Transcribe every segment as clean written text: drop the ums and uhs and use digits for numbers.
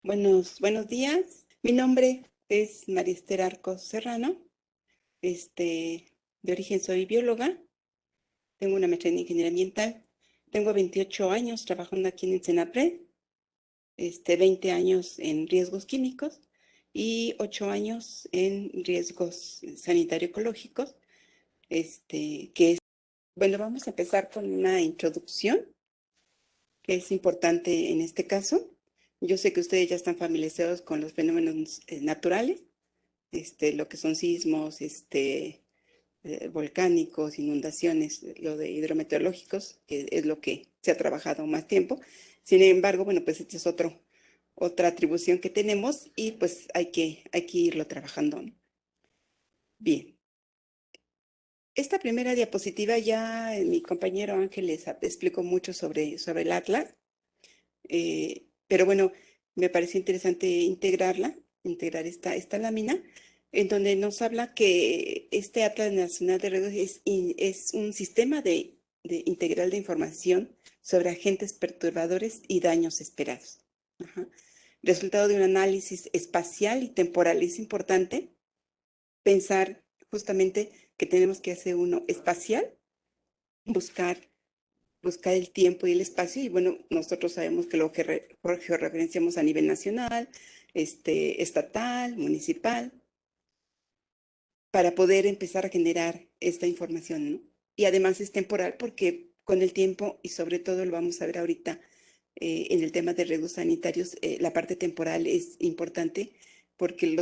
Buenos días. Mi nombre es María Esther Arcos Serrano. De origen soy bióloga. Tengo una maestría en ingeniería ambiental. Tengo 28 años trabajando aquí en el Senapred, 20 años en riesgos químicos y 8 años en riesgos sanitario-ecológicos. Bueno, vamos a empezar con una introducción que es importante en este caso. Yo sé que ustedes ya están familiarizados con los fenómenos naturales, lo que son sismos, volcánicos, inundaciones, lo de hidrometeorológicos, que es lo que se ha trabajado más tiempo. Sin embargo, bueno, pues esta es otra atribución que tenemos y pues hay que irlo trabajando, ¿no? Bien. Esta primera diapositiva ya mi compañero Ángel les explicó mucho sobre el Atlas, pero bueno, me pareció interesante integrar esta lámina, en donde nos habla que este Atlas Nacional de Redes es un sistema integral de información sobre agentes perturbadores y daños esperados. Ajá. Resultado de un análisis espacial y temporal. Es importante pensar justamente que tenemos que hacer uno espacial, buscar el tiempo y el espacio, y bueno, nosotros sabemos que lo que georreferenciamos a nivel nacional, estatal, municipal, para poder empezar a generar esta información, ¿no? Y además es temporal porque con el tiempo, y sobre todo lo vamos a ver ahorita en el tema de riesgos sanitarios, la parte temporal es importante porque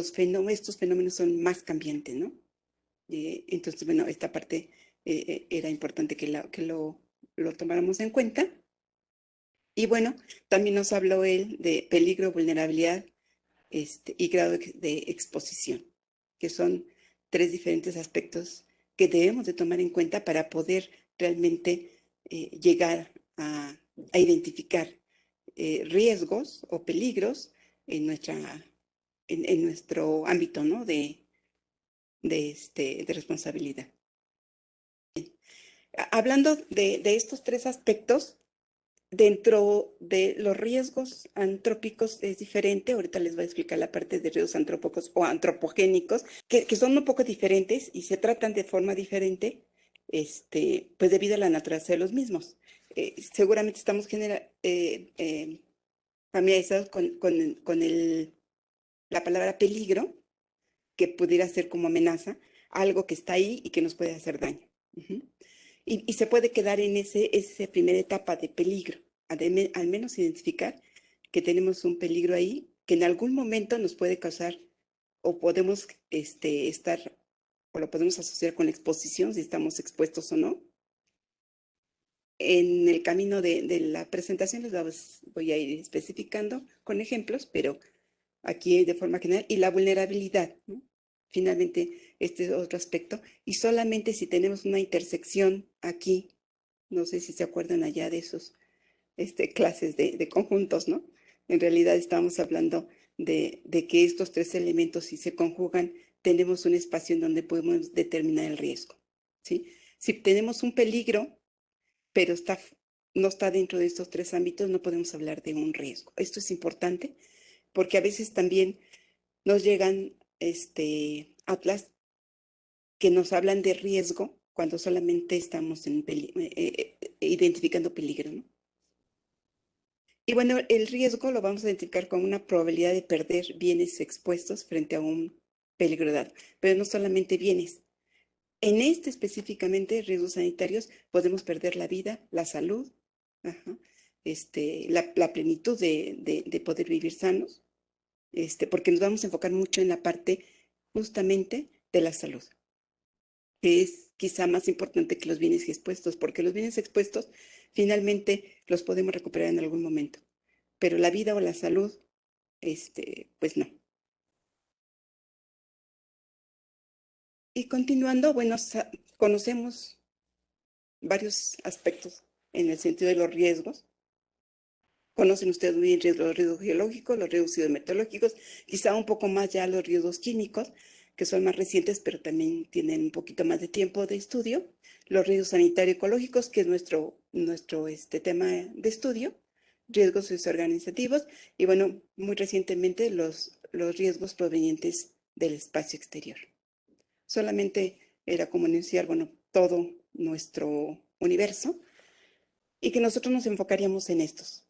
estos fenómenos son más cambiantes, ¿no? Entonces, bueno, esta parte era importante que lo tomáramos en cuenta. Y bueno, también nos habló él de peligro, vulnerabilidad, y grado de exposición, que son tres diferentes aspectos que debemos de tomar en cuenta para poder realmente llegar a identificar riesgos o peligros en nuestro ámbito, ¿no? de responsabilidad. Hablando de estos tres aspectos, dentro de los riesgos antrópicos es diferente. Ahorita les voy a explicar la parte de riesgos antrópicos o antropogénicos, que son un poco diferentes y se tratan de forma diferente, pues debido a la naturaleza de los mismos. Seguramente estamos familiarizados con la palabra peligro, que pudiera ser como amenaza, algo que está ahí y que nos puede hacer daño. Ujú. Y se puede quedar en esa primera etapa de peligro, al menos identificar que tenemos un peligro ahí que en algún momento nos puede causar o podemos estar o lo podemos asociar con la exposición, si estamos expuestos o no. En el camino de la presentación voy a ir especificando con ejemplos, pero aquí de forma general, y la vulnerabilidad, ¿no? Finalmente, este es otro aspecto. Y solamente si tenemos una intersección aquí, no sé si se acuerdan allá de esos clases de conjuntos, ¿no? En realidad estamos hablando de que estos tres elementos, si se conjugan, tenemos un espacio en donde podemos determinar el riesgo, ¿sí? Si tenemos un peligro, pero no está dentro de estos tres ámbitos, no podemos hablar de un riesgo. Esto es importante porque a veces también nos llegan atlas que nos hablan de riesgo cuando solamente estamos identificando peligro, ¿no? Y bueno, el riesgo lo vamos a identificar como una probabilidad de perder bienes expuestos frente a un peligro dado, pero no solamente bienes. En específicamente, riesgos sanitarios, podemos perder la vida, la salud, ajá, la plenitud de poder vivir sanos, porque nos vamos a enfocar mucho en la parte justamente de la salud, que es quizá más importante que los bienes expuestos, porque los bienes expuestos finalmente los podemos recuperar en algún momento, pero la vida o la salud, pues no. Y continuando, bueno, conocemos varios aspectos en el sentido de los riesgos. Conocen ustedes muy bien los riesgos geológicos, los riesgos hidrometeorológicos, quizá un poco más ya los riesgos químicos, que son más recientes, pero también tienen un poquito más de tiempo de estudio. los riesgos sanitario-ecológicos, que es nuestro tema de estudio, riesgos socioorganizativos y, bueno, muy recientemente los riesgos provenientes del espacio exterior. Solamente era como iniciar, bueno, todo nuestro universo y que nosotros nos enfocaríamos en estos.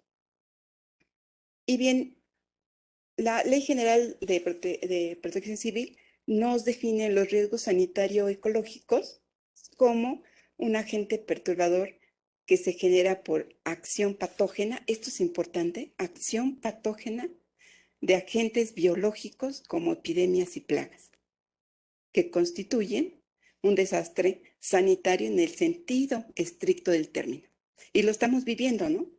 Y bien, la Ley General de Protección Civil nos define los riesgos sanitario-ecológicos como un agente perturbador que se genera por acción patógena, esto es importante, acción patógena de agentes biológicos como epidemias y plagas, que constituyen un desastre sanitario en el sentido estricto del término. Y lo estamos viviendo, ¿no?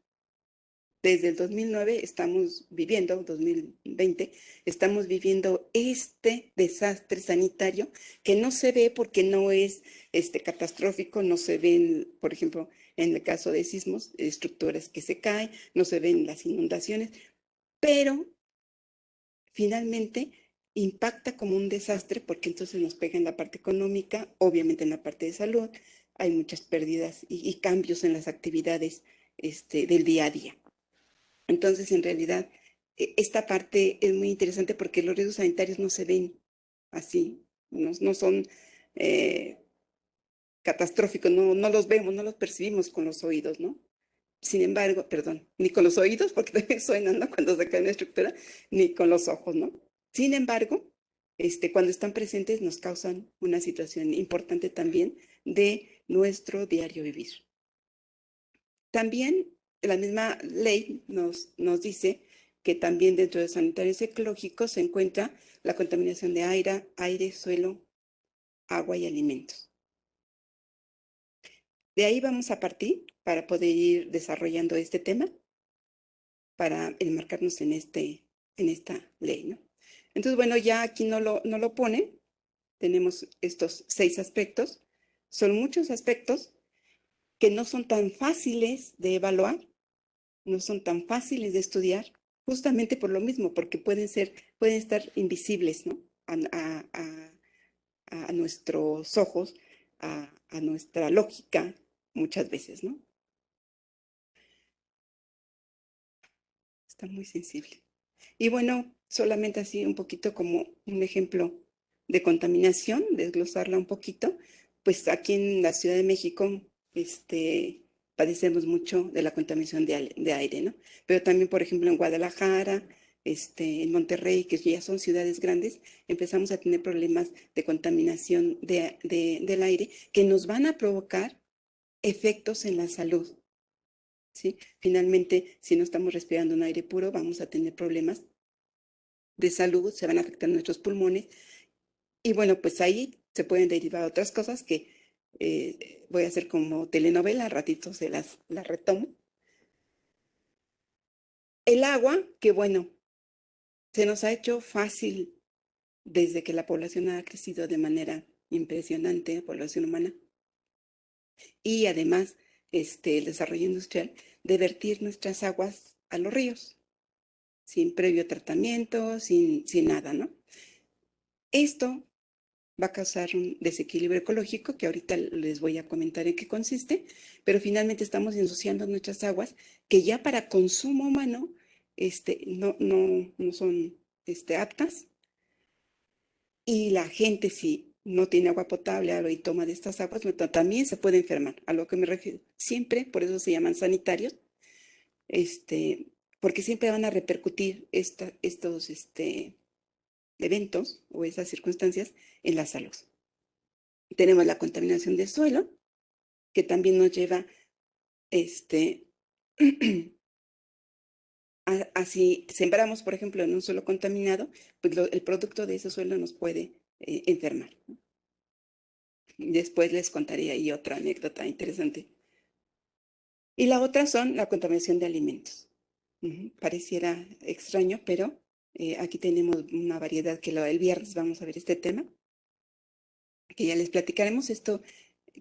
Desde el 2009 estamos viviendo, 2020, estamos viviendo este desastre sanitario que no se ve porque no es catastrófico, no se ven, por ejemplo, en el caso de sismos, estructuras que se caen, no se ven las inundaciones, pero finalmente impacta como un desastre porque entonces nos pega en la parte económica, obviamente en la parte de salud, hay muchas pérdidas y cambios en las actividades del día a día. Entonces, en realidad, esta parte es muy interesante porque los riesgos sanitarios no se ven así, no son catastróficos, no los vemos, no los percibimos con los oídos, ¿no? Sin embargo, perdón, ni con los oídos, porque también suenan, ¿no? Cuando se cae una estructura, ni con los ojos, ¿no? Sin embargo, cuando están presentes nos causan una situación importante también de nuestro diario vivir. También la misma ley nos dice que también dentro de sanitarios ecológicos se encuentra la contaminación de aire, suelo, agua y alimentos. De ahí vamos a partir para poder ir desarrollando este tema, para enmarcarnos en esta ley, ¿no? Entonces, bueno, ya aquí no lo pone. Tenemos estos 6 aspectos. Son muchos aspectos que no son tan fáciles de evaluar, no son tan fáciles de estudiar, justamente por lo mismo, porque pueden estar invisibles, ¿no? A nuestros ojos, a nuestra lógica, muchas veces, ¿no? Está muy sensible. Y bueno, solamente así un poquito como un ejemplo de contaminación, desglosarla un poquito, pues aquí en la Ciudad de México, padecemos mucho de la contaminación de aire, ¿no? Pero también, por ejemplo, en Guadalajara, en Monterrey, que ya son ciudades grandes, empezamos a tener problemas de contaminación del aire que nos van a provocar efectos en la salud, ¿sí? Finalmente, si no estamos respirando un aire puro, vamos a tener problemas de salud, se van a afectar nuestros pulmones y bueno, pues ahí se pueden derivar otras cosas que voy a hacer como telenovela, a ratito las retomo. El agua, que bueno, se nos ha hecho fácil desde que la población ha crecido de manera impresionante, la población humana, y además el desarrollo industrial, de vertir nuestras aguas a los ríos, sin previo tratamiento, sin nada, ¿no? Esto va a causar un desequilibrio ecológico que ahorita les voy a comentar en qué consiste, pero finalmente estamos ensuciando nuestras aguas que ya para consumo humano no son aptas y la gente si no tiene agua potable y toma de estas aguas, también se puede enfermar, a lo que me refiero. Siempre, por eso se llaman sanitarios, porque siempre van a repercutir estos eventos o esas circunstancias en la salud. Tenemos la contaminación del suelo, que también nos lleva, si sembramos, por ejemplo, en un suelo contaminado, pues el producto de ese suelo nos puede enfermar. Después les contaré ahí otra anécdota interesante. Y la otra son la contaminación de alimentos. Pareciera extraño, pero aquí tenemos una variedad que el viernes vamos a ver este tema, que ya les platicaremos. Esto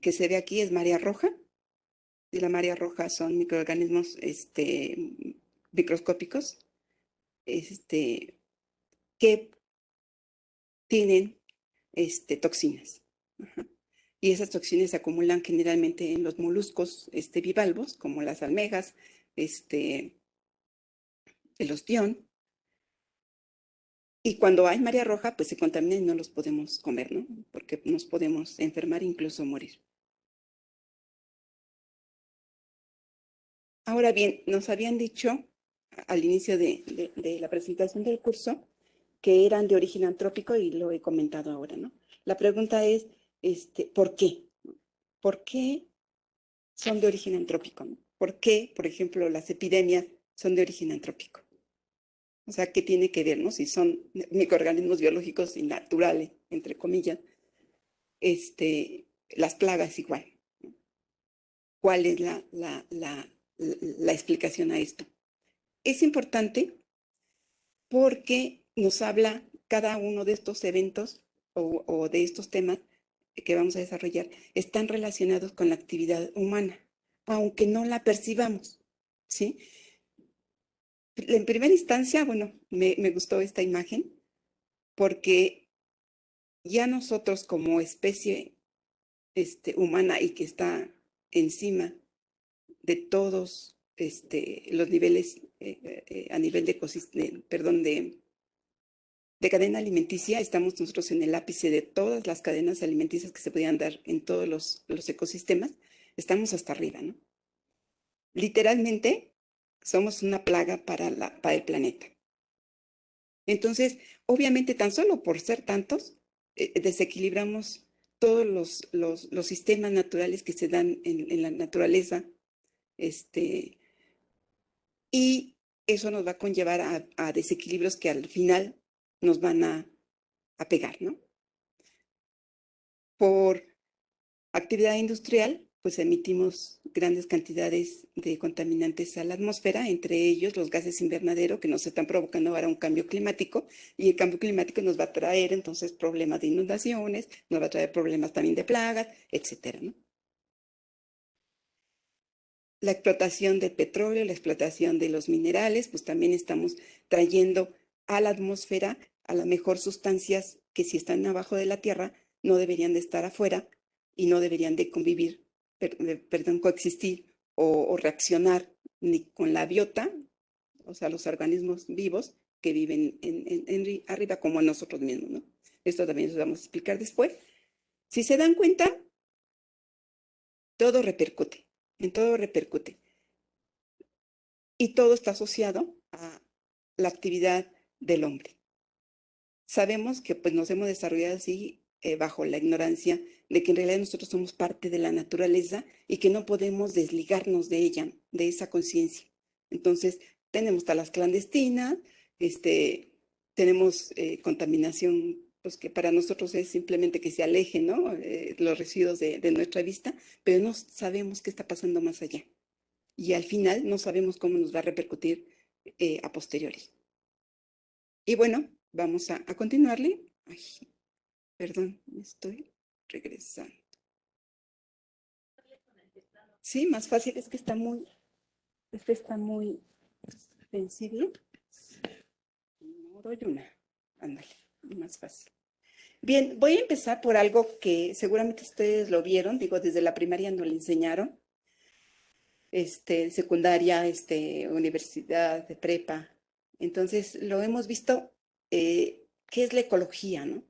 que se ve aquí es marea roja. Y la marea roja son microorganismos microscópicos que tienen toxinas. Ajá. y esas toxinas se acumulan generalmente en los moluscos bivalvos, como las almejas, el ostión, y cuando hay marea roja, pues se contaminan y no los podemos comer, ¿no? Porque nos podemos enfermar e incluso morir. Ahora bien, nos habían dicho al inicio de la presentación del curso que eran de origen antrópico y lo he comentado ahora, ¿no? La pregunta es, ¿por qué? ¿Por qué son de origen antrópico, ¿no? ¿Por qué, por ejemplo, las epidemias son de origen antrópico? O sea, ¿qué tiene que ver, no? Si son microorganismos biológicos y naturales, entre comillas, las plagas igual. ¿Cuál es la explicación a esto? Es importante porque nos habla cada uno de estos eventos o de estos temas que vamos a desarrollar, están relacionados con la actividad humana, aunque no la percibamos, ¿sí? En primera instancia, bueno, me gustó esta imagen porque ya nosotros como especie humana y que está encima de todos los niveles a nivel de perdón, de cadena alimenticia, estamos nosotros en el ápice de todas las cadenas alimenticias que se podían dar en todos los ecosistemas, estamos hasta arriba, ¿no? Literalmente somos una plaga para el planeta. Entonces, obviamente, tan solo por ser tantos, desequilibramos todos los sistemas naturales que se dan en la naturaleza, y eso nos va a conllevar a desequilibrios que al final nos van a pegar, ¿no? Por actividad industrial, pues emitimos grandes cantidades de contaminantes a la atmósfera, entre ellos los gases invernadero que nos están provocando ahora un cambio climático, y el cambio climático nos va a traer entonces problemas de inundaciones, nos va a traer problemas también de plagas, etcétera, ¿no? La explotación del petróleo, la explotación de los minerales, pues también estamos trayendo a la atmósfera a lo mejor sustancias que si están abajo de la tierra no deberían de estar afuera y no deberían de convivir, coexistir o reaccionar ni con la biota, o sea, los organismos vivos que viven arriba como nosotros mismos, ¿no? Esto también lo vamos a explicar después. Si se dan cuenta, todo repercute, en todo repercute. Y todo está asociado a la actividad del hombre. Sabemos que pues, nos hemos desarrollado así bajo la ignorancia de que en realidad nosotros somos parte de la naturaleza y que no podemos desligarnos de ella, de esa conciencia. Entonces, tenemos talas clandestinas, tenemos contaminación, pues que para nosotros es simplemente que se alejen, ¿no? Los residuos de nuestra vista, pero no sabemos qué está pasando más allá. Y al final no sabemos cómo nos va a repercutir a posteriori. Y bueno, vamos a continuarle. Ay, perdón, me estoy regresando. Sí, más fácil, está muy sensible. No doy una. Ándale, más fácil. Bien, voy a empezar por algo que seguramente ustedes lo vieron, digo, desde la primaria nos lo enseñaron, secundaria, universidad, de prepa. Entonces, lo hemos visto, ¿qué es la ecología, no?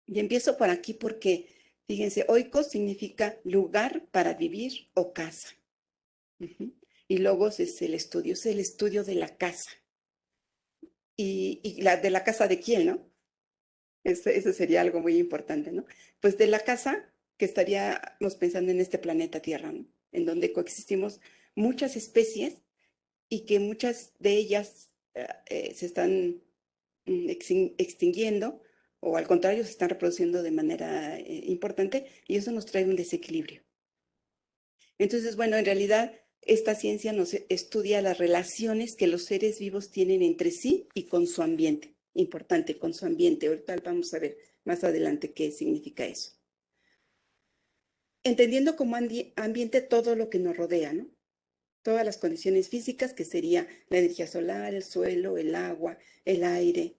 Y empiezo por aquí porque, fíjense, oikos significa lugar para vivir o casa. Ujú. Y logos es el estudio de la casa. Y de la casa de quién, ¿no? Eso sería algo muy importante, ¿no? Pues de la casa que estaríamos pensando en este planeta Tierra, ¿no? En donde coexistimos muchas especies y que muchas de ellas se están extinguiendo o al contrario se están reproduciendo de manera importante y eso nos trae un desequilibrio. Entonces, bueno, en realidad esta ciencia nos estudia las relaciones que los seres vivos tienen entre sí y con su ambiente. Importante, con su ambiente. Ahorita vamos a ver más adelante qué significa eso. Entendiendo como ambiente todo lo que nos rodea, ¿no? Todas las condiciones físicas, que sería la energía solar, el suelo, el agua, el aire,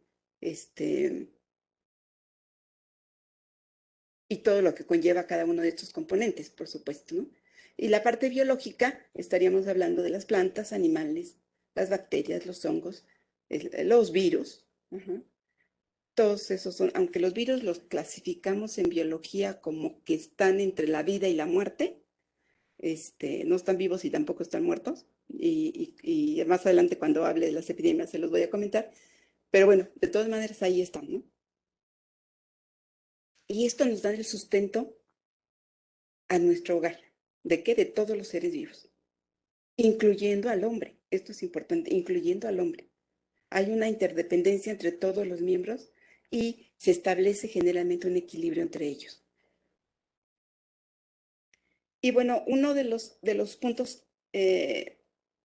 y y todo lo que conlleva cada uno de estos componentes, por supuesto, ¿no? Y la parte biológica, estaríamos hablando de las plantas, animales, las bacterias, los hongos, los virus. Ajá. Todos esos son, aunque los virus los clasificamos en biología como que están entre la vida y la muerte, no están vivos y tampoco están muertos. Y más adelante cuando hable de las epidemias se los voy a comentar. Pero bueno, de todas maneras ahí están, ¿no? Y esto nos da el sustento a nuestro hogar. ¿De qué? De todos los seres vivos, incluyendo al hombre. Esto es importante, incluyendo al hombre. Hay una interdependencia entre todos los miembros y se establece generalmente un equilibrio entre ellos. Y bueno, uno de los puntos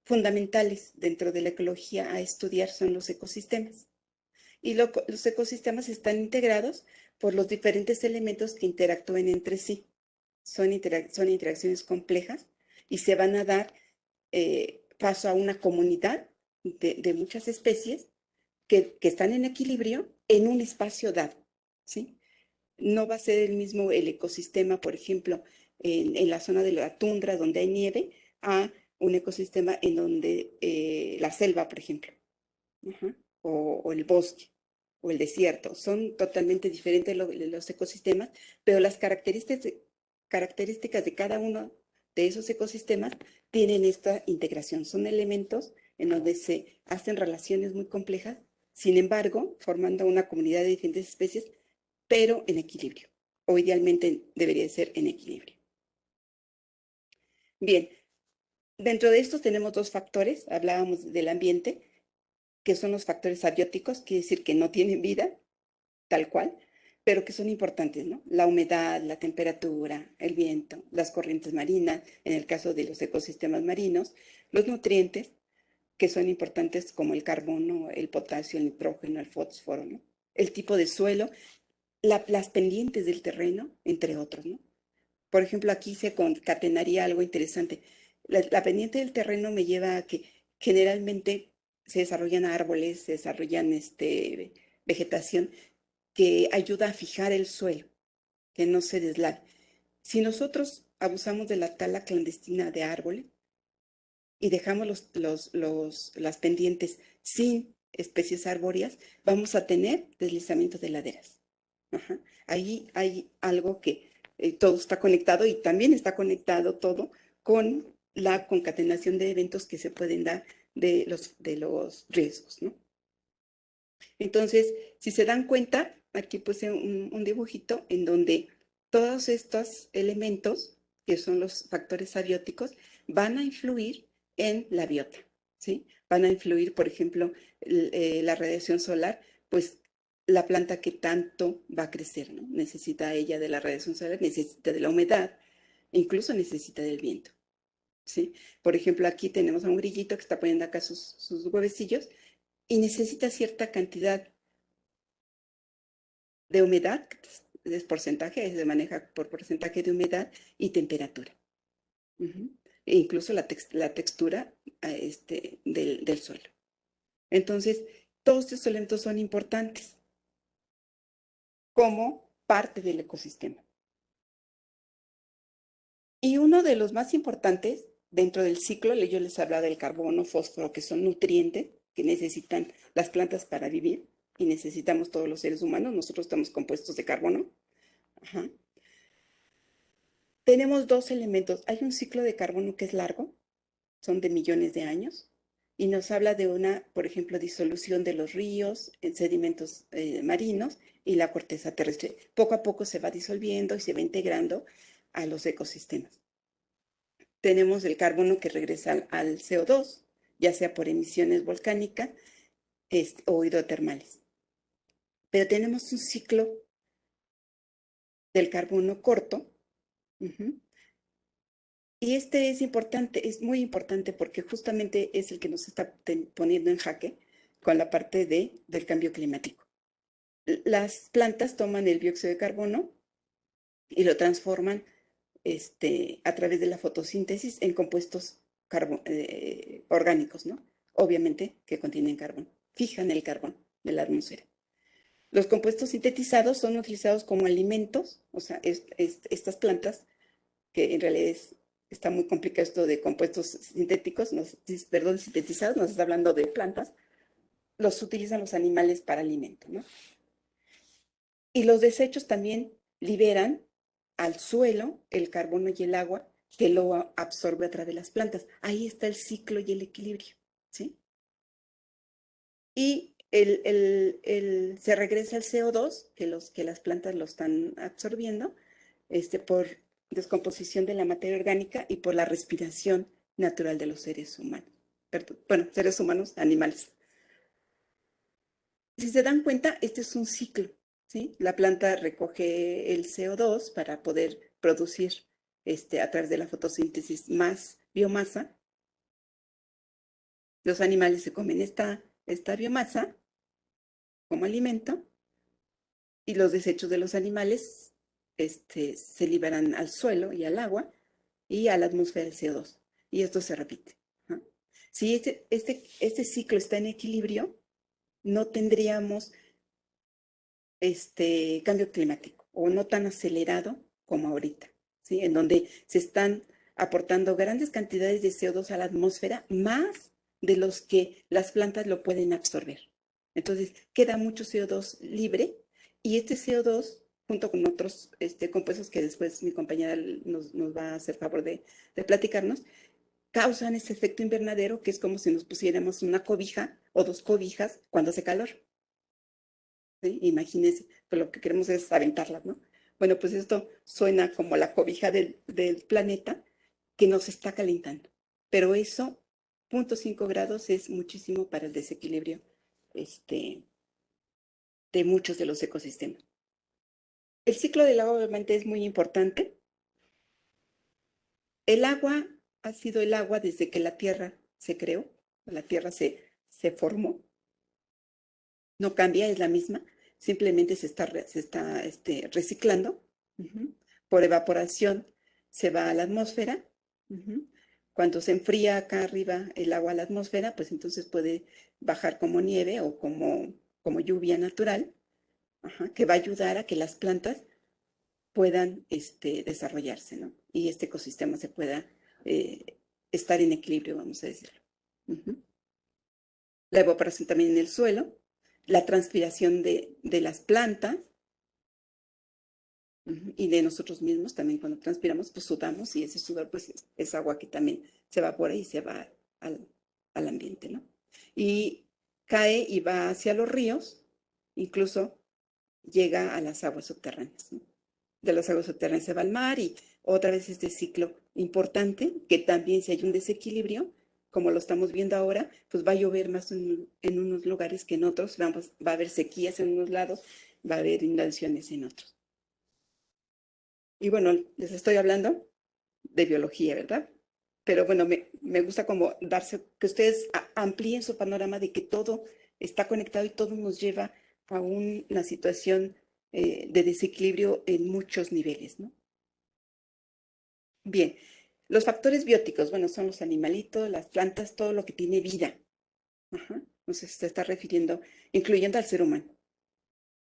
fundamentales dentro de la ecología a estudiar son los ecosistemas. Y los ecosistemas están integrados por los diferentes elementos que interactúan entre sí. Son interacciones complejas y se van a dar paso a una comunidad de muchas especies que están en equilibrio en un espacio dado, ¿sí? No va a ser el mismo el ecosistema, por ejemplo, en la zona de la tundra donde hay nieve, a un ecosistema en donde la selva, por ejemplo, ajá, o el bosque o el desierto. Son totalmente diferentes los ecosistemas, pero las características de cada uno de esos ecosistemas tienen esta integración. Son elementos en donde se hacen relaciones muy complejas, sin embargo, formando una comunidad de diferentes especies, pero en equilibrio, o idealmente debería ser en equilibrio. Bien, dentro de estos tenemos dos factores, hablábamos del ambiente, que son los factores abióticos, quiere decir que no tienen vida, tal cual, pero que son importantes, ¿no? La humedad, la temperatura, el viento, las corrientes marinas, en el caso de los ecosistemas marinos, los nutrientes, que son importantes como el carbono, el potasio, el nitrógeno, el fósforo, ¿no? El tipo de suelo, las pendientes del terreno, entre otros, ¿no? Por ejemplo, aquí se concatenaría algo interesante. La pendiente del terreno me lleva a que generalmente se desarrollan árboles, se desarrollan vegetación que ayuda a fijar el suelo, que no se deslave. Si nosotros abusamos de la tala clandestina de árboles y dejamos las pendientes sin especies arbóreas, vamos a tener deslizamiento de laderas. Ajá. Ahí hay algo que todo está conectado y también está conectado todo con la concatenación de eventos que se pueden dar de los riesgos, ¿no? Entonces, si se dan cuenta, aquí puse un dibujito en donde todos estos elementos, que son los factores abióticos, van a influir en la biota, ¿sí? Van a influir, por ejemplo, la radiación solar, pues la planta que tanto va a crecer, ¿no? Necesita ella de la radiación solar, necesita de la humedad, e incluso necesita del viento, ¿sí? Por ejemplo, aquí tenemos a un grillito que está poniendo acá sus huevecillos y necesita cierta cantidad de humedad, es porcentaje, se maneja por porcentaje de humedad y temperatura. Ujú. E incluso la textura del suelo. Entonces, todos estos elementos son importantes como parte del ecosistema. Y uno de los más importantes dentro del ciclo, yo les hablaba del carbono, fósforo, que son nutrientes que necesitan las plantas para vivir y necesitamos todos los seres humanos. Nosotros estamos compuestos de carbono. Ajá. Tenemos dos elementos. Hay un ciclo de carbono que es largo, son de millones de años, y nos habla de una, por ejemplo, disolución de los ríos en sedimentos marinos y la corteza terrestre. Poco a poco se va disolviendo y se va integrando a los ecosistemas. Tenemos el carbono que regresa al CO2, ya sea por emisiones volcánicas o hidrotermales. Pero tenemos un ciclo del carbono corto, uh-huh, y este es importante, es muy importante porque justamente es el que nos está poniendo en jaque con la parte del cambio climático. Las plantas toman el dióxido de carbono y lo transforman a través de la fotosíntesis en compuestos orgánicos, ¿no? Obviamente que contienen carbón, fijan el carbón de la atmósfera. Los compuestos sintetizados son utilizados como alimentos, o sea, estas plantas, que en realidad está muy complicado esto de compuestos sintéticos, perdón, sintetizados, nos está hablando de plantas, los utilizan los animales para alimento, ¿no? Y los desechos también liberan al suelo el carbono y el agua que lo absorbe a través de las plantas. Ahí está el ciclo y el equilibrio, ¿sí? Y se regresa el CO2, que las plantas lo están absorbiendo, por descomposición de la materia orgánica y por la respiración natural de los seres humanos. Perdón, bueno, seres humanos, animales. Si se dan cuenta, este es un ciclo, ¿sí? La planta recoge el CO2 para poder producir, a través de la fotosíntesis, más biomasa. Los animales se comen esta biomasa como alimento y los desechos de los animales, se liberan al suelo y al agua y a la atmósfera el CO2. Y esto se repite, ¿no? Si este ciclo está en equilibrio, no tendríamos cambio climático o no tan acelerado como ahorita, ¿sí? En donde se están aportando grandes cantidades de CO2 a la atmósfera, más de los que las plantas lo pueden absorber. Entonces, queda mucho CO2 libre y este CO2, junto con otros compuestos que después mi compañera nos va a hacer favor de platicarnos, causan ese efecto invernadero que es como si nos pusiéramos una cobija o dos cobijas cuando hace calor. ¿Sí? Imagínense, pues lo que queremos es aventarlas, ¿no? Bueno, pues esto suena como la cobija del planeta que nos está calentando. Pero eso, 0.5 grados, es muchísimo para el desequilibrio este, de muchos de los ecosistemas. El ciclo del agua obviamente es muy importante. El agua ha sido el agua desde que la Tierra se creó, la Tierra se formó. No cambia, es la misma, simplemente se está reciclando. Ujú. Por evaporación se va a la atmósfera. Ujú. Cuando se enfría acá arriba el agua a la atmósfera, pues entonces puede bajar como nieve o como lluvia natural, ajá, que va a ayudar a que las plantas puedan desarrollarse, ¿no? Y este ecosistema se pueda eh, estar en equilibrio, vamos a decirlo. Ujú. La evaporación también en el suelo, la transpiración de las plantas, y de nosotros mismos también. Cuando transpiramos, pues sudamos y ese sudor pues es agua que también se evapora y se va al, al ambiente, ¿no? Y cae y va hacia los ríos, incluso llega a las aguas subterráneas, ¿no? De las aguas subterráneas se va al mar y otra vez este ciclo importante, que también si hay un desequilibrio, como lo estamos viendo ahora, pues va a llover más en unos lugares que en otros, va a haber sequías en unos lados, va a haber inundaciones en otros. Y bueno, les estoy hablando de biología, ¿verdad? Pero bueno, me gusta como que ustedes amplíen su panorama de que todo está conectado y todo nos lleva a una situación de desequilibrio en muchos niveles, ¿no? Bien, los factores bióticos, bueno, son los animalitos, las plantas, todo lo que tiene vida. Ajá. Entonces se está refiriendo, incluyendo al ser humano,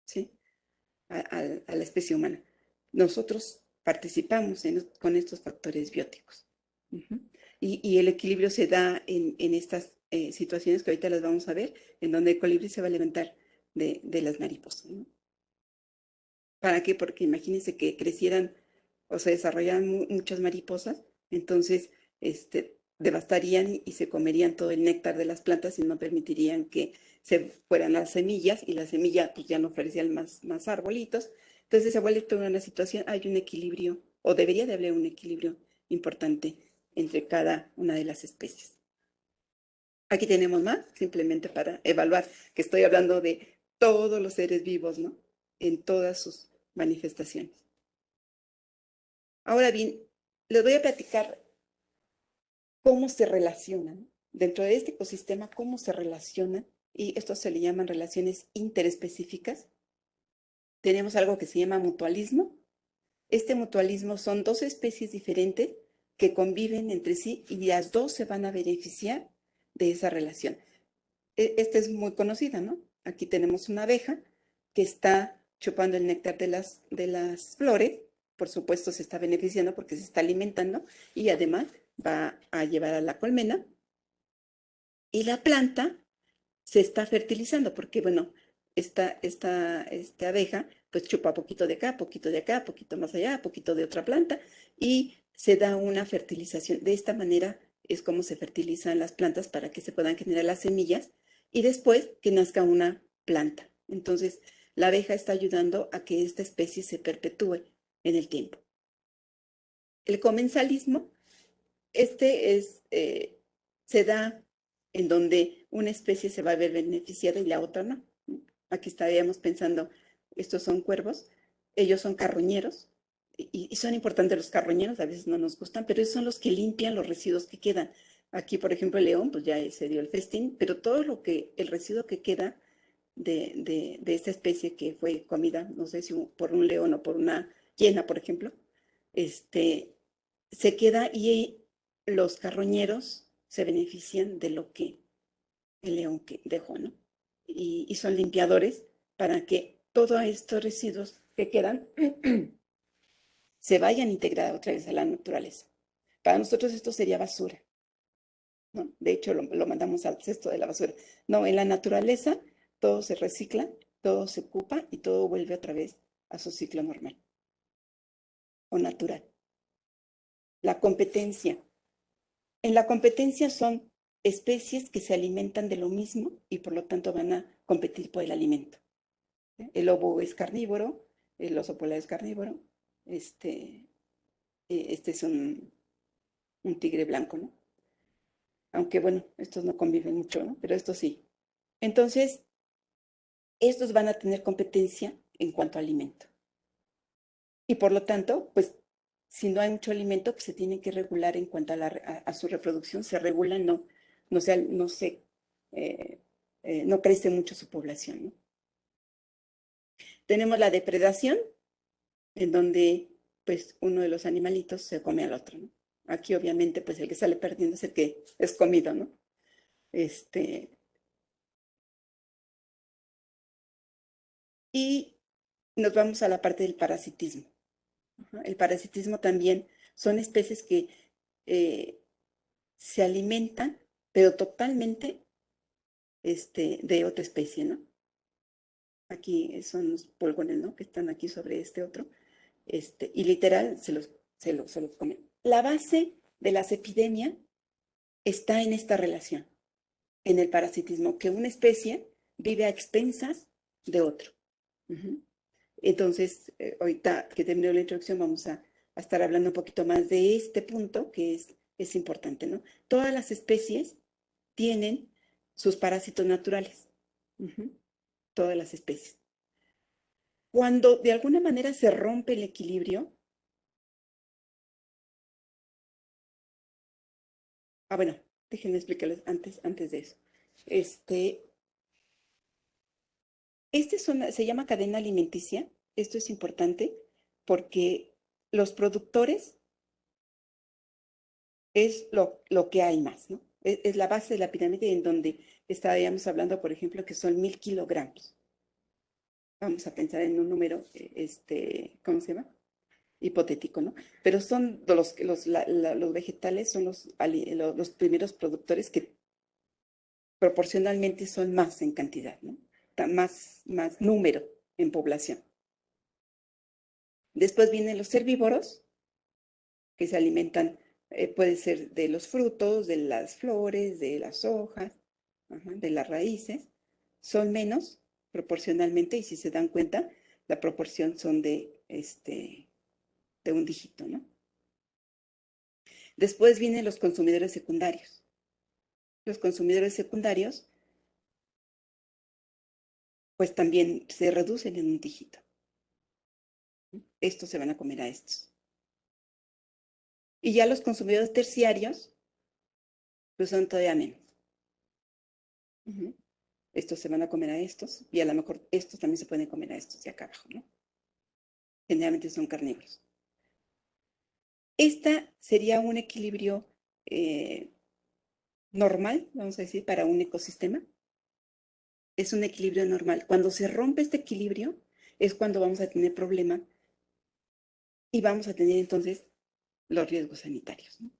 ¿sí? A la especie humana. Nosotros participamos con estos factores bióticos. Ujú. Y el equilibrio se da en estas situaciones que ahorita las vamos a ver, en donde el colibrí se va a levantar de las mariposas, ¿no? ¿Para qué? Porque imagínense que crecieran o se desarrollaran muchas mariposas, entonces devastarían y se comerían todo el néctar de las plantas y no permitirían que se fueran las semillas y las semillas pues ya no ofrecían más arbolitos. Entonces se vuelve toda una situación, hay un equilibrio o debería de haber un equilibrio importante entre cada una de las especies. Aquí tenemos más, simplemente para evaluar que estoy hablando de todos los seres vivos, ¿no? En todas sus manifestaciones. Ahora bien, les voy a platicar cómo se relacionan dentro de este ecosistema, cómo se relacionan, y esto se le llaman relaciones interespecíficas. Tenemos algo que se llama mutualismo. Este mutualismo son dos especies diferentes que conviven entre sí y las dos se van a beneficiar de esa relación. Esta es muy conocida, ¿no? Aquí tenemos una abeja que está chupando el néctar de las flores, por supuesto se está beneficiando porque se está alimentando y además va a llevar a la colmena y la planta se está fertilizando porque, bueno, esta abeja pues chupa poquito de acá, poquito de acá, poquito más allá, poquito de otra planta y se da una fertilización. De esta manera es como se fertilizan las plantas para que se puedan generar las semillas y después que nazca una planta. Entonces, la abeja está ayudando a que esta especie se perpetúe en el tiempo. El comensalismo, se da en donde una especie se va a ver beneficiada y la otra no. Aquí estaríamos pensando, estos son cuervos, ellos son carroñeros, y son importantes los carroñeros, a veces no nos gustan, pero ellos son los que limpian los residuos que quedan. Aquí, por ejemplo, el león, pues ya se dio el festín, pero todo el residuo que queda de esta especie que fue comida, no sé si por un león o por una hiena, por ejemplo, este, se queda y los carroñeros se benefician de lo que el león que dejó, ¿no? Y son limpiadores para que todos estos residuos que quedan se vayan integrados otra vez a la naturaleza. Para nosotros esto sería basura, ¿no? De hecho, lo mandamos al cesto de la basura. No, en la naturaleza todo se recicla, todo se ocupa y todo vuelve otra vez a su ciclo normal o natural. La competencia. En la competencia son especies que se alimentan de lo mismo y por lo tanto van a competir por el alimento. El lobo es carnívoro, el oso polar es carnívoro, este, este es un tigre blanco, ¿no? Aunque bueno, estos no conviven mucho, ¿no? Pero estos sí. Entonces, estos van a tener competencia en cuanto a alimento. Y por lo tanto, pues, si no hay mucho alimento, pues se tiene que regular en cuanto a su reproducción, se regula, eh, no crece mucho su población, ¿no? Tenemos la depredación, en donde pues uno de los animalitos se come al otro, ¿no? Aquí obviamente pues el que sale perdiendo es el que es comido, ¿no? Este, y nos vamos a la parte del parasitismo. Ajá. El parasitismo también son especies que eh, se alimentan, pero totalmente de otra especie, ¿no? Aquí son los pulgones, ¿no? Que están aquí sobre este otro. Y literal se los comen. La base de las epidemias está en esta relación, en el parasitismo, que una especie vive a expensas de otro. Uh-huh. Entonces, ahorita que termino la introducción, vamos a estar hablando un poquito más de este punto que es importante, ¿no? Todas las especies tienen sus parásitos naturales. Uh-huh. Todas las especies. Cuando de alguna manera se rompe el equilibrio, bueno, déjenme explicarles antes de eso. Este, se llama cadena alimenticia. Esto es importante porque los productores es lo que hay más, ¿no? Es la base de la pirámide en donde estaríamos hablando, por ejemplo, que son 1000 kilogramos. Vamos a pensar en un número, ¿cómo se llama? Hipotético, ¿no? Pero son los vegetales, son los primeros productores que proporcionalmente son más en cantidad, ¿no? Más número en población. Después vienen los herbívoros, que se alimentan, puede ser de los frutos, de las flores, de las hojas, ajá, de las raíces. Son menos proporcionalmente y si se dan cuenta, la proporción son de un dígito, ¿no? Después vienen los consumidores secundarios. Los consumidores secundarios, pues también se reducen en un dígito. Estos se van a comer a estos. Y ya los consumidores terciarios, pues son todavía menos. Uh-huh. Estos se van a comer a estos y a lo mejor estos también se pueden comer a estos de acá abajo, ¿no? Generalmente son carnívoros. Esta sería un equilibrio normal, vamos a decir, para un ecosistema. es un equilibrio normal. Cuando se rompe este equilibrio es cuando vamos a tener problema y vamos a tener entonces los riesgos sanitarios, ¿no?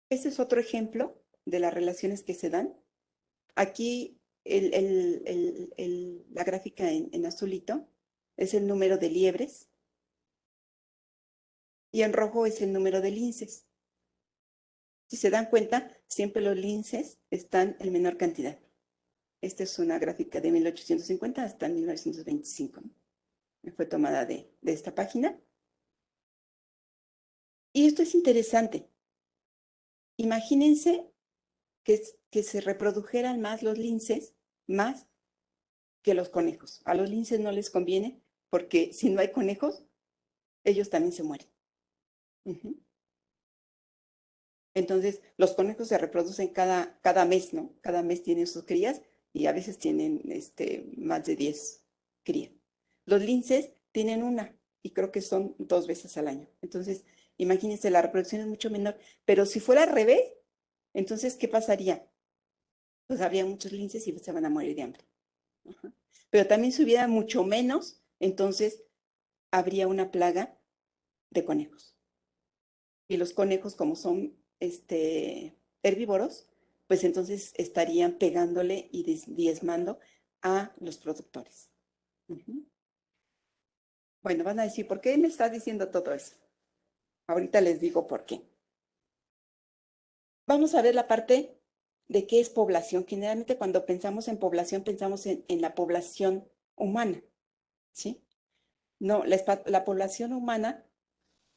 Ese es otro ejemplo de las relaciones que se dan. Aquí la gráfica en azulito es el número de liebres y en rojo es el número de linces. Si se dan cuenta, siempre los linces están en menor cantidad. Esta es una gráfica de 1850 hasta 1925, ¿no? Fue tomada de esta página. Y esto es interesante. Imagínense que se reprodujeran más los linces, más que los conejos. A los linces no les conviene porque si no hay conejos, ellos también se mueren. Uh-huh. Entonces, los conejos se reproducen cada mes, ¿no? Cada mes tienen sus crías y a veces tienen más de 10 crías. Los linces tienen una y creo que son 2 veces al año. Entonces, imagínense, la reproducción es mucho menor. Pero si fuera al revés, entonces, ¿qué pasaría? Pues habría muchos linces y se van a morir de hambre. Ajá. Pero también si hubiera mucho menos, entonces habría una plaga de conejos. Y los conejos, como son herbívoros, pues entonces estarían pegándole y diezmando a los productores. Ujú. Bueno, van a decir, ¿por qué me estás diciendo todo eso? Ahorita les digo por qué. Vamos a ver la parte de qué es población. Generalmente cuando pensamos en población, pensamos en la población humana, ¿sí? No, la población humana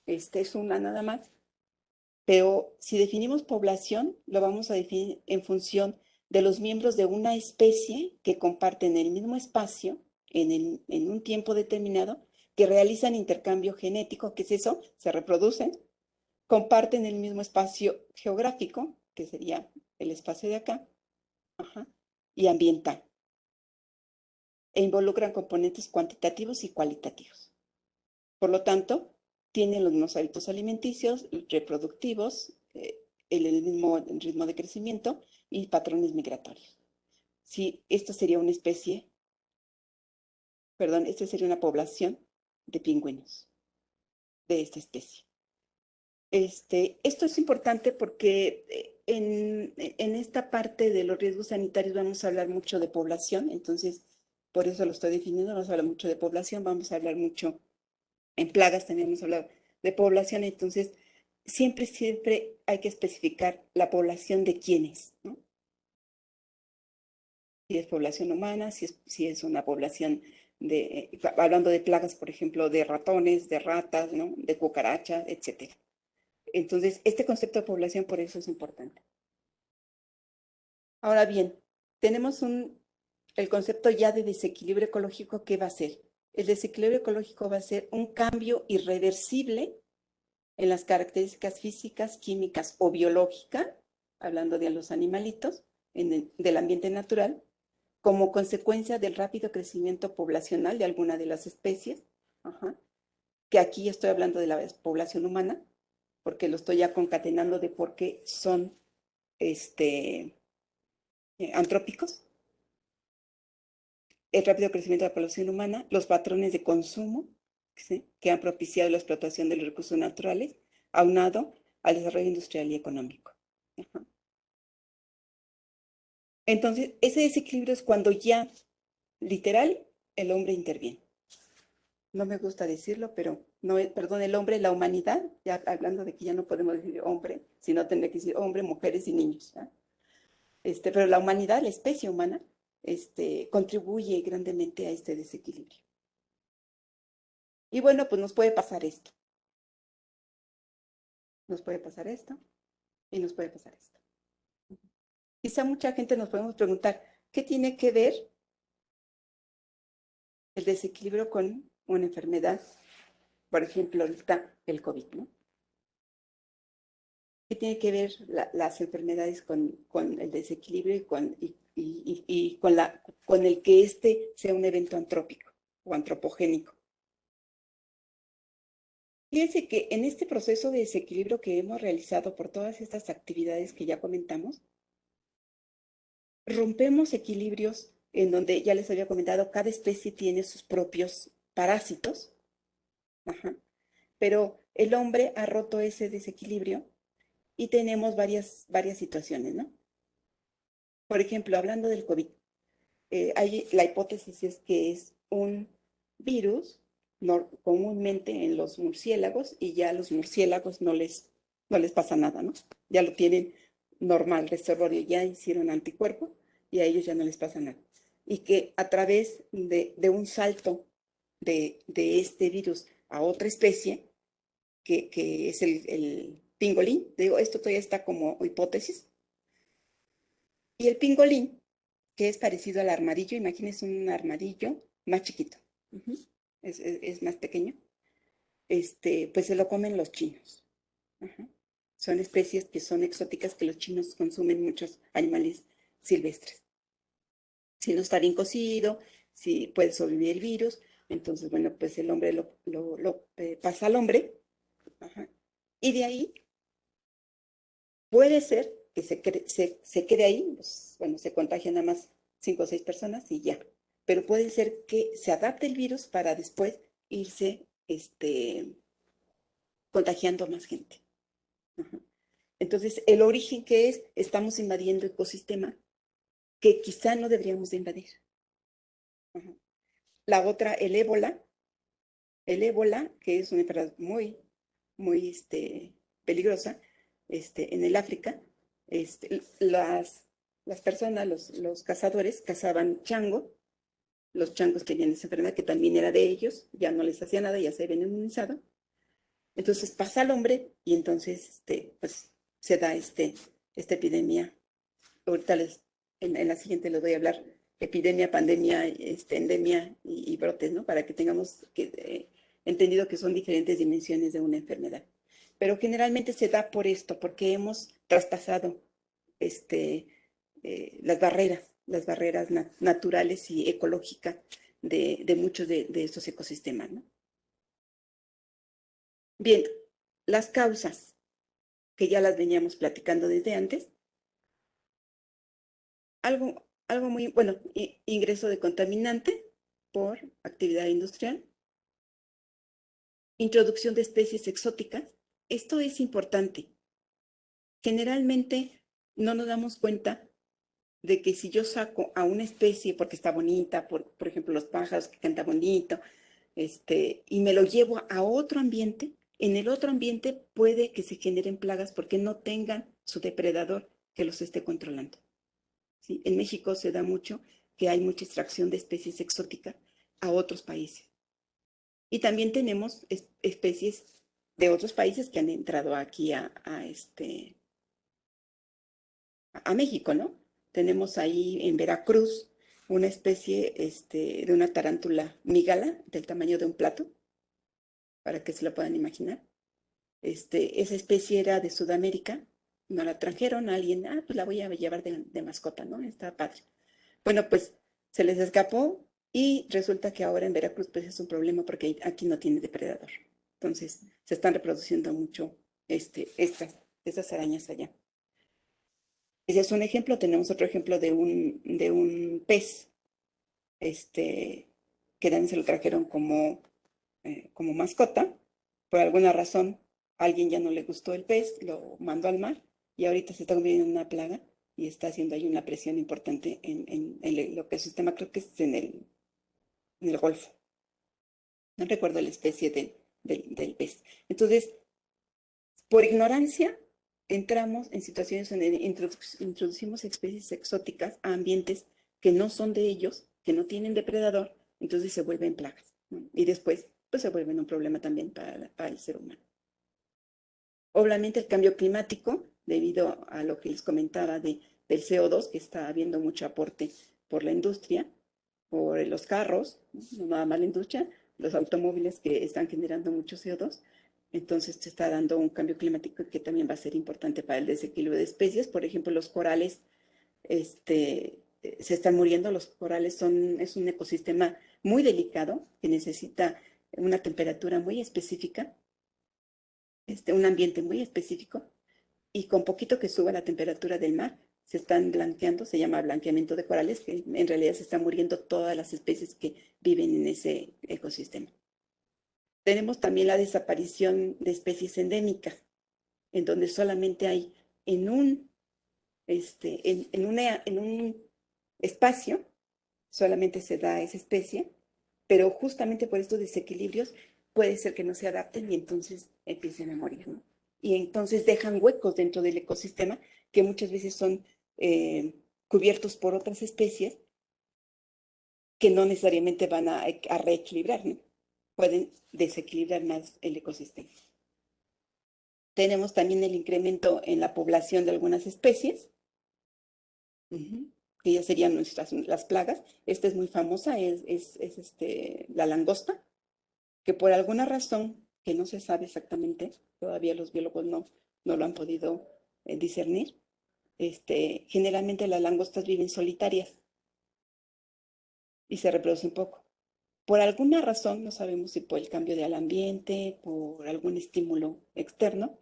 es una nada más, pero si definimos población, lo vamos a definir en función de los miembros de una especie que comparten el mismo espacio en un tiempo determinado, que realizan intercambio genético, ¿qué es eso? Se reproducen, comparten el mismo espacio geográfico, que sería el espacio de acá, ajá, y ambiental, e involucran componentes cuantitativos y cualitativos. Por lo tanto, tienen los mismos hábitos alimenticios, reproductivos, el mismo ritmo de crecimiento y patrones migratorios. Si esta sería una especie, perdón, esta sería una población de pingüinos de esta especie. Esto es importante porque en esta parte de los riesgos sanitarios vamos a hablar mucho de población, entonces por eso lo estoy definiendo, vamos a hablar mucho de población, vamos a hablar mucho en plagas también hemos hablado de población, entonces siempre hay que especificar la población de quiénes, ¿no? Si es población humana, si es una población hablando de plagas, por ejemplo, de ratones, de ratas, ¿no? De cucarachas, etcétera. Entonces, este concepto de población por eso es importante. Ahora bien, tenemos el concepto ya de desequilibrio ecológico, ¿qué va a ser? El desequilibrio ecológico va a ser un cambio irreversible en las características físicas, químicas o biológicas, hablando de los animalitos, del ambiente natural, como consecuencia del rápido crecimiento poblacional de alguna de las especies, ajá, que aquí estoy hablando de la población humana, porque lo estoy ya concatenando de por qué son antrópicos, el rápido crecimiento de la población humana, los patrones de consumo, ¿sí?, que han propiciado la explotación de los recursos naturales, aunado al desarrollo industrial y económico. Ajá. Entonces, ese desequilibrio es cuando ya, literal, el hombre interviene. No me gusta decirlo, pero no, perdón, el hombre, la humanidad, ya hablando de que ya no podemos decir hombre, sino tendría que decir hombre, mujeres y niños, ¿ya? Pero la humanidad, la especie humana, contribuye grandemente a este desequilibrio. Y bueno, pues nos puede pasar esto, nos puede pasar esto y nos puede pasar esto. Quizá mucha gente nos podemos preguntar, ¿qué tiene que ver el desequilibrio con una enfermedad? Por ejemplo, ahorita el COVID, ¿no? ¿Qué tiene que ver las enfermedades con el desequilibrio y con el que este sea un evento antrópico o antropogénico? Fíjense que en este proceso de desequilibrio que hemos realizado por todas estas actividades que ya comentamos, rompemos equilibrios en donde ya les había comentado, cada especie tiene sus propios parásitos, ajá, pero el hombre ha roto ese desequilibrio y tenemos varias situaciones, ¿no? Por ejemplo, hablando del COVID, la hipótesis es que es un virus comúnmente en los murciélagos y ya a los murciélagos no les pasa nada, ¿no? Ya lo tienen normal, reservorio, ya hicieron anticuerpo y a ellos ya no les pasa nada. Y que a través de un salto de este virus a otra especie, que es el pingolín, digo, esto todavía está como hipótesis, y el pingolín, que es parecido al armadillo, imagínense un armadillo más chiquito, uh-huh, es más pequeño, pues se lo comen los chinos. Ajá. Son especies que son exóticas que los chinos consumen muchos animales silvestres. Si no está bien cocido, si puede sobrevivir el virus, entonces, bueno, pues el hombre lo pasa al hombre, ajá, y de ahí puede ser que se quede ahí, pues, bueno, se contagian nada más 5 o 6 personas y ya. Pero puede ser que se adapte el virus para después irse contagiando a más gente. Ajá. Entonces, el origen que es, estamos invadiendo ecosistema que quizá no deberíamos de invadir. Ajá. La otra, el ébola, que es una enfermedad muy peligrosa, en el África, las personas, los cazadores, cazaban chango, los changos tenían esa enfermedad que también era de ellos, ya no les hacía nada, ya se habían inmunizado, entonces pasa al hombre y entonces, pues, se da esta epidemia. Ahorita en la siguiente les voy a hablar epidemia, pandemia, endemia y brotes, ¿no? Para que tengamos entendido que son diferentes dimensiones de una enfermedad. Pero generalmente se da por esto, porque hemos traspasado este, las barreras naturales y ecológicas de muchos de estos ecosistemas, ¿no? Bien, las causas, que ya las veníamos platicando desde antes, algo muy, bueno, ingreso de contaminante por actividad industrial, introducción de especies exóticas. Esto es importante. Generalmente no nos damos cuenta de que si yo saco a una especie porque está bonita, por ejemplo, los pájaros que cantan bonito, y me lo llevo a otro ambiente, en el otro ambiente puede que se generen plagas porque no tengan su depredador que los esté controlando. ¿Sí? En México se da mucho que hay mucha extracción de especies exóticas a otros países. Y también tenemos especies de otros países que han entrado aquí a México, ¿no? Tenemos ahí en Veracruz una especie de una tarántula mígala del tamaño de un plato, para que se lo puedan imaginar. Esa especie era de Sudamérica, nos la trajeron a alguien, pues la voy a llevar de mascota, ¿no? Está padre. Bueno, pues se les escapó y resulta que ahora en Veracruz pues es un problema porque aquí no tiene depredador. Entonces se están reproduciendo mucho estas arañas allá. Ese es un ejemplo. Tenemos otro ejemplo de un pez, que también se lo trajeron como mascota. Por alguna razón, a alguien ya no le gustó el pez, lo mandó al mar y ahorita se está convirtiendo en una plaga y está haciendo ahí una presión importante en lo que es el sistema, creo que es en el Golfo. No recuerdo la especie del pez. Entonces, por ignorancia, entramos en situaciones donde introducimos especies exóticas a ambientes que no son de ellos, que no tienen depredador, entonces se vuelven plagas, ¿no? Y después, pues se vuelven un problema también para el ser humano. Obviamente el cambio climático, debido a lo que les comentaba del CO2, que está habiendo mucho aporte por la industria, por los carros, no nada más la industria, los automóviles que están generando mucho CO2. Entonces se está dando un cambio climático que también va a ser importante para el desequilibrio de especies. Por ejemplo, los corales se están muriendo. Los corales es un ecosistema muy delicado que necesita una temperatura muy específica un ambiente muy específico y con poquito que suba la temperatura del mar, se están blanqueando, se llama blanqueamiento de corales, que en realidad se están muriendo todas las especies que viven en ese ecosistema. Tenemos también la desaparición de especies endémicas, en donde solamente hay en un, en un espacio, solamente se da esa especie, pero justamente por estos desequilibrios puede ser que no se adapten y entonces empiecen a morir, ¿no? Y entonces dejan huecos dentro del ecosistema que muchas veces son cubiertos por otras especies que no necesariamente van a reequilibrar, ¿no? Pueden desequilibrar más el ecosistema. Tenemos también el incremento en la población de algunas especies, que ya serían las plagas. Esta es muy famosa, la langosta, que por alguna razón que no se sabe exactamente, todavía los biólogos no lo han podido discernir, generalmente las langostas viven solitarias y se reproducen poco. Por alguna razón, no sabemos si por el cambio del ambiente, por algún estímulo externo,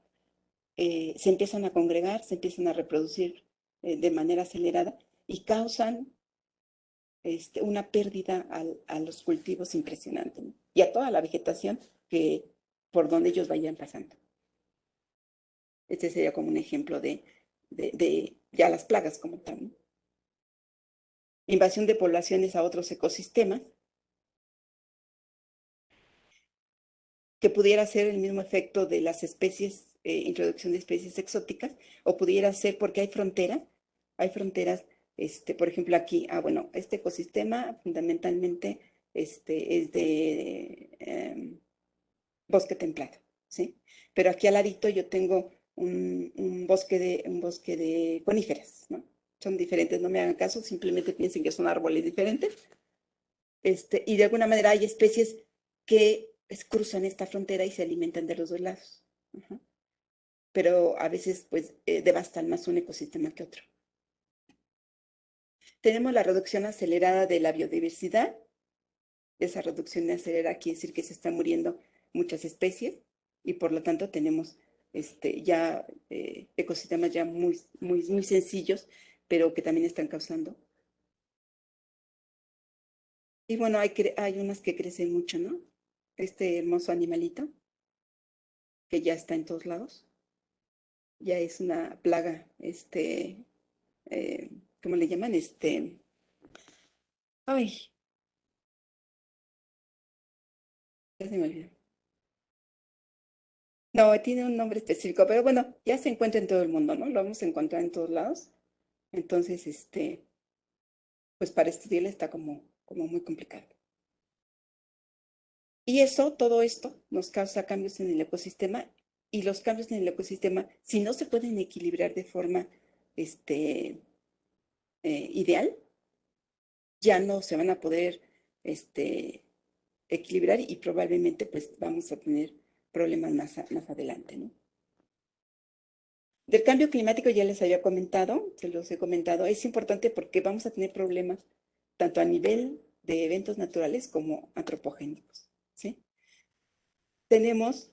se empiezan a congregar, se empiezan a reproducir de manera acelerada y causan una pérdida a los cultivos impresionante, ¿no? Y a toda la vegetación que por donde ellos vayan pasando. Este sería como un ejemplo de ya las plagas como tal, ¿no? Invasión de poblaciones a otros ecosistemas, que pudiera ser el mismo efecto de las especies, introducción de especies exóticas, o pudiera ser porque hay fronteras, por ejemplo aquí, bueno, este ecosistema fundamentalmente es de bosque templado, ¿sí? Pero aquí al ladito yo tengo un bosque de coníferas, ¿no? Son diferentes, no me hagan caso, simplemente piensen que son árboles diferentes. Y de alguna manera hay especies que cruzan esta frontera y se alimentan de los dos lados. Ajá. Pero a veces pues devastan más un ecosistema que otro. Tenemos la reducción acelerada de la biodiversidad. Esa reducción acelerada quiere decir que se están muriendo muchas especies y por lo tanto tenemos ya ecosistemas ya muy sencillos, pero que también están causando. Y bueno, hay unas que crecen mucho, ¿no? Este hermoso animalito que ya está en todos lados. Ya es una plaga, ¿cómo le llaman? Ay, ya se me olvidó. No, tiene un nombre específico, pero bueno, ya se encuentra en todo el mundo, ¿no? Lo vamos a encontrar en todos lados. Entonces, pues para estudiarla está como muy complicado. Y todo esto nos causa cambios en el ecosistema y los cambios en el ecosistema, si no se pueden equilibrar de forma, ideal, ya no se van a poder, equilibrar y probablemente pues vamos a tener problemas más adelante, ¿no? Del cambio climático ya les había comentado, se los he comentado, es importante porque vamos a tener problemas tanto a nivel de eventos naturales como antropogénicos, ¿sí? Tenemos,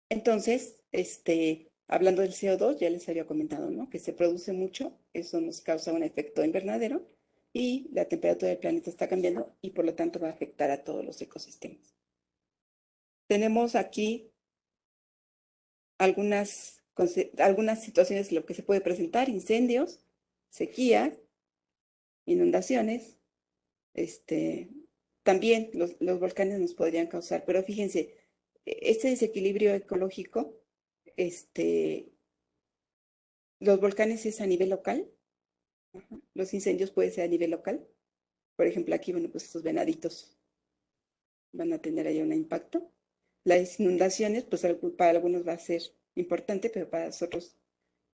entonces, hablando del CO2, ya les había comentado, ¿no? Que se produce mucho, eso nos causa un efecto invernadero y la temperatura del planeta está cambiando y por lo tanto va a afectar a todos los ecosistemas. Tenemos aquí algunas situaciones en las que se puede presentar: incendios, sequías, inundaciones, también los volcanes nos podrían causar, pero fíjense, este desequilibrio ecológico, los volcanes es a nivel local, los incendios pueden ser a nivel local, por ejemplo aquí, bueno, pues estos venaditos van a tener ahí un impacto. Las inundaciones, pues para algunos va a ser importante, pero para nosotros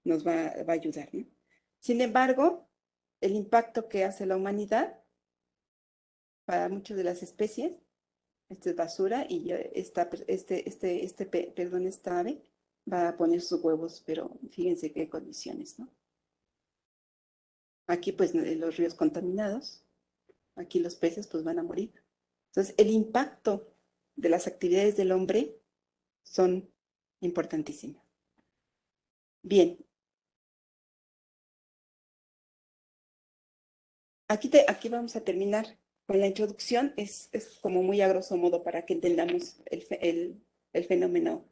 nos va a ayudar, ¿no? Sin embargo, el impacto que hace la humanidad para muchas de las especies, esto es basura y ya perdón, esta ave va a poner sus huevos, pero fíjense qué condiciones, ¿no? Aquí pues los ríos contaminados, aquí los peces pues van a morir. Entonces, el impacto de las actividades del hombre son importantísimas. Bien. Aquí vamos a terminar con la introducción. Es como muy a grosso modo para que entendamos el fenómeno